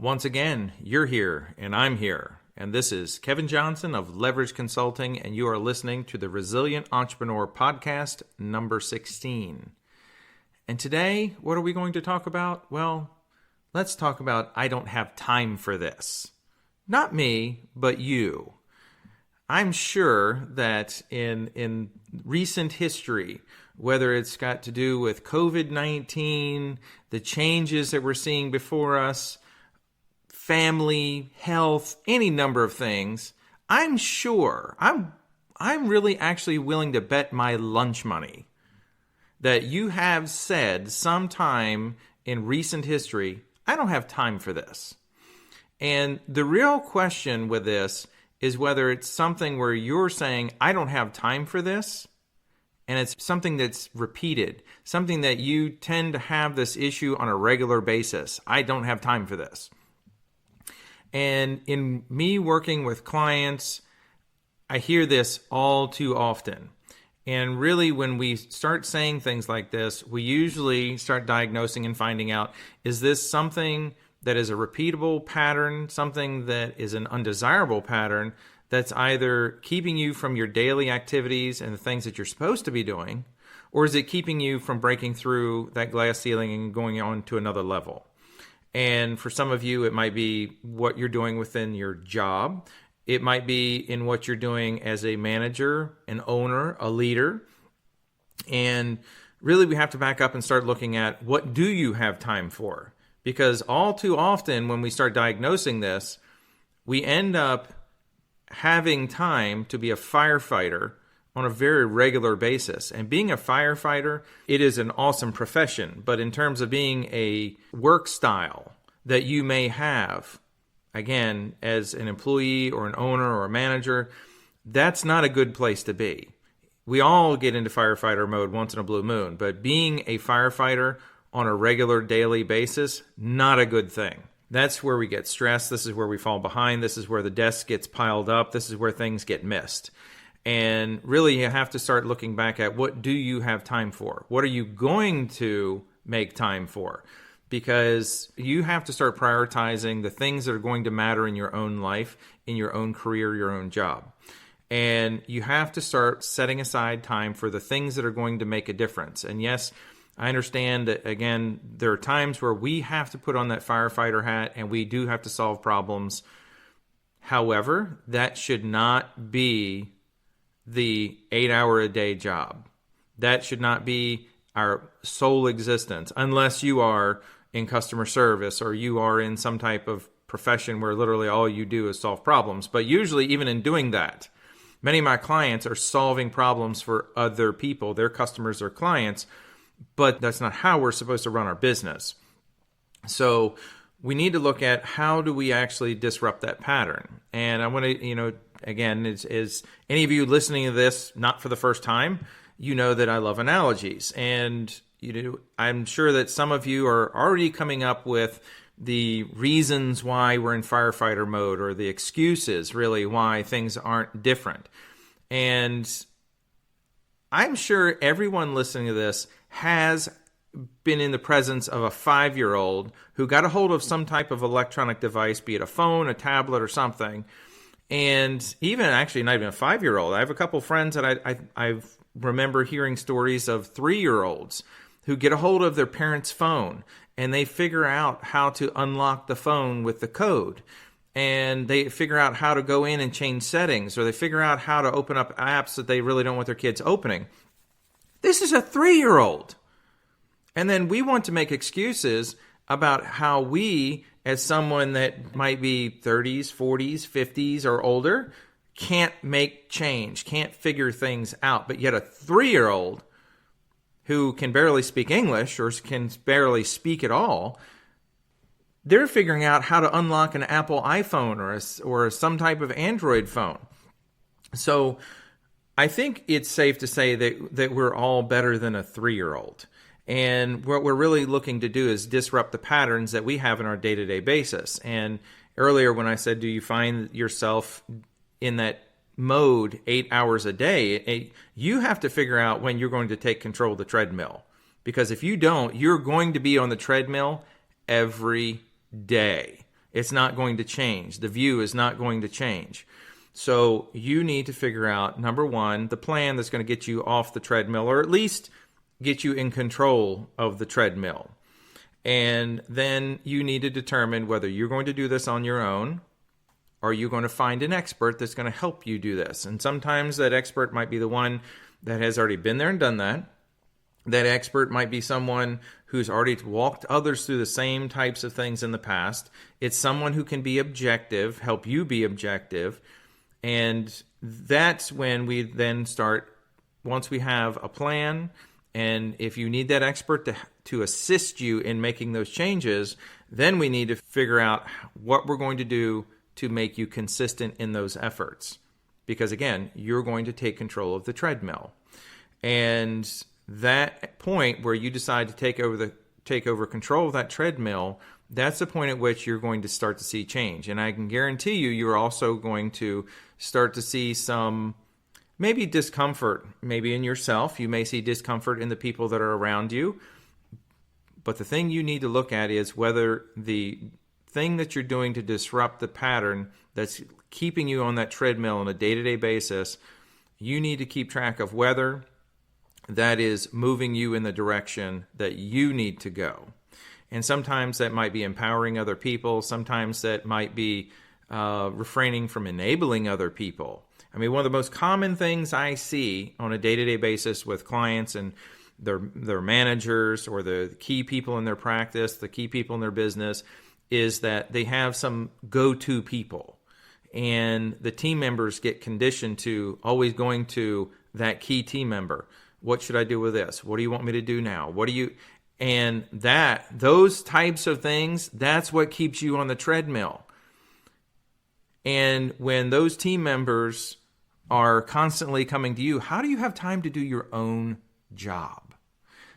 Once again, you're here and I'm here. And this is Kevin Johnson of Leverage Consulting, and you are listening to the Resilient Entrepreneur Podcast number 16. And today, what are we going to talk about? Well, let's talk about I don't have time for this. Not me, but you. I'm sure that in recent history, whether it's got to do with COVID-19, the changes that we're seeing before us, family, health, any number of things, I'm sure, I'm really actually willing to bet my lunch money that you have said sometime in recent history, I don't have time for this. And the real question with this is whether it's something where you're saying, I don't have time for this, and it's something that's repeated, something that you tend to have this issue on a regular basis. I don't have time for this. And in me working with clients, I hear this all too often. And really, when we start saying things like this, we usually start diagnosing and finding out, is this something that is a repeatable pattern, something that is an undesirable pattern that's either keeping you from your daily activities and the things that you're supposed to be doing, or is it keeping you from breaking through that glass ceiling and going on to another level? And for some of you, it might be what you're doing within your job. It might be in what you're doing as a manager, an owner, a leader. And really, we have to back up and start looking at what do you have time for? Because all too often, when we start diagnosing this, we end up having time to be a firefighter on a very regular basis. And being a firefighter, it is an awesome profession. But in terms of being a work style that you may have, again, as an employee or an owner or a manager, that's not a good place to be. We all get into firefighter mode once in a blue moon, but being a firefighter on a regular daily basis, not a good thing. That's where we get stressed. This is where we fall behind. This is where the desk gets piled up. This is where things get missed. And really, you have to start looking back at what do you have time for? What are you going to make time for? Because you have to start prioritizing the things that are going to matter in your own life, in your own career, your own job. And you have to start setting aside time for the things that are going to make a difference. And yes, I understand that, again, there are times where we have to put on that firefighter hat and we do have to solve problems. However, that should not be the 8-hour-a-day job. That should not be our sole existence, unless you are in customer service or you are in some type of profession where literally all you do is solve problems. But usually, even in doing that, many of my clients are solving problems for other people, their customers or clients, but that's not how we're supposed to run our business. So we need to look at how do we actually disrupt that pattern. And I want to, again, is any of you listening to this not for the first time, you know that I love analogies. And I'm sure that some of you are already coming up with the reasons why we're in firefighter mode or the excuses, really, why things aren't different. And I'm sure everyone listening to this has been in the presence of a 5-year-old who got a hold of some type of electronic device, be it a phone, a tablet, or something. And even actually not even a 5-year-old. I have a couple friends that I remember hearing stories of 3-year-olds who get a hold of their parents' phone and they figure out how to unlock the phone with the code. And they figure out how to go in and change settings, or they figure out how to open up apps that they really don't want their kids opening. This is a 3-year-old. And then we want to make excuses about how we, as someone that might be 30s, 40s, 50s, or older, can't make change, can't figure things out. But yet a 3-year-old who can barely speak English or can barely speak at all, they're figuring out how to unlock an Apple iPhone or some type of Android phone. So I think it's safe to say that we're all better than a 3-year-old. And what we're really looking to do is disrupt the patterns that we have in our day-to-day basis. And earlier when I said, do you find yourself in that mode 8 hours a day, you have to figure out when you're going to take control of the treadmill. Because if you don't, you're going to be on the treadmill every day. It's not going to change. The view is not going to change. So you need to figure out, number one, the plan that's going to get you off the treadmill, or at least get you in control of the treadmill. And then you need to determine whether you're going to do this on your own, or you're going to find an expert that's going to help you do this. And sometimes that expert might be the one that has already been there and done that. That expert might be someone who's already walked others through the same types of things in the past. It's someone who can be objective, help you be objective. And that's when we then start, once we have a plan, and if you need that expert to assist you in making those changes, then we need to figure out what we're going to do to make you consistent in those efforts. Because again, you're going to take control of the treadmill. And that point where you decide to take over control of that treadmill, that's the point at which you're going to start to see change. And I can guarantee you're also going to start to see some maybe discomfort, maybe in yourself. You may see discomfort in the people that are around you. But the thing you need to look at is whether the thing that you're doing to disrupt the pattern that's keeping you on that treadmill on a day-to-day basis, you need to keep track of whether that is moving you in the direction that you need to go. And sometimes that might be empowering other people. Sometimes that might be refraining from enabling other people. I mean, one of the most common things I see on a day-to-day basis with clients and their managers or the key people in their practice, the key people in their business, is that they have some go-to people. And the team members get conditioned to always going to that key team member. What should I do with this? What do you want me to do now? And those types of things, that's what keeps you on the treadmill. And when those team members are constantly coming to you, how do you have time to do your own job?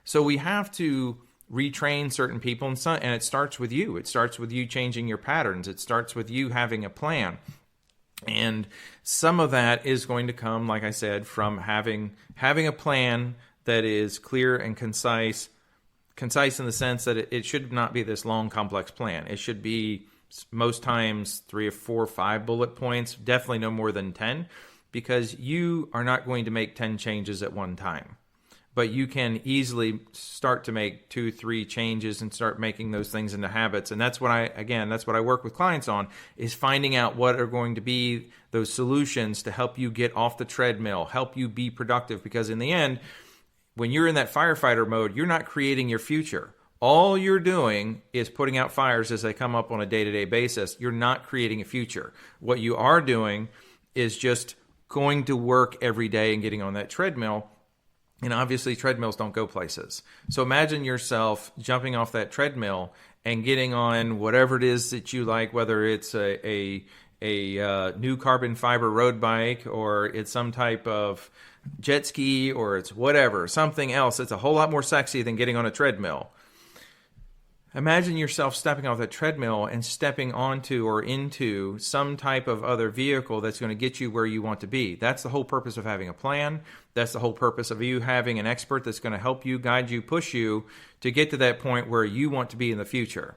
So we have to retrain certain people, and it starts with you. It starts with you changing your patterns. It starts with you having a plan. And some of that is going to come, like I said, from having a plan that is clear and concise in the sense that it should not be this long, complex plan. It should be most times 3 or 4 or 5 bullet points, definitely no more than 10, because you are not going to make 10 changes at one time. But you can easily start to make 2, 3 changes and start making those things into habits. And that's what I work with clients on, is finding out what are going to be those solutions to help you get off the treadmill, help you be productive. Because in the end, when you're in that firefighter mode, you're not creating your future. All you're doing is putting out fires as they come up on a day-to-day basis. You're not creating a future. What you are doing is just going to work every day and getting on that treadmill. And obviously, treadmills don't go places. So imagine yourself jumping off that treadmill and getting on whatever it is that you like, whether it's a new carbon fiber road bike, or it's some type of jet ski, or it's whatever, something else that's a whole lot more sexy than getting on a treadmill. Imagine yourself stepping off that treadmill and stepping onto or into some type of other vehicle that's going to get you where you want to be. That's the whole purpose of having a plan. That's the whole purpose of you having an expert that's going to help you, guide you, push you to get to that point where you want to be in the future.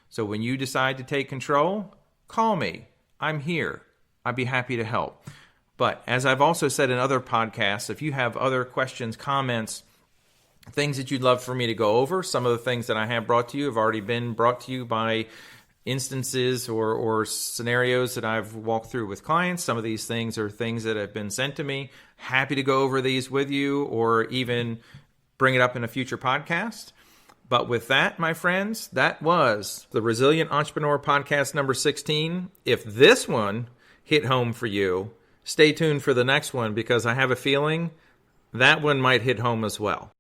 So when you decide to take control, call me. I'm here. I'd be happy to help. But as I've also said in other podcasts, if you have other questions, comments, things that you'd love for me to go over, some of the things that I have brought to you have already been brought to you by instances or scenarios that I've walked through with clients. Some of these things are things that have been sent to me. Happy to go over these with you, or even bring it up in a future podcast. But with that, my friends, that was the Resilient Entrepreneur Podcast number 16. If this one hit home for you, stay tuned for the next one, because I have a feeling that one might hit home as well.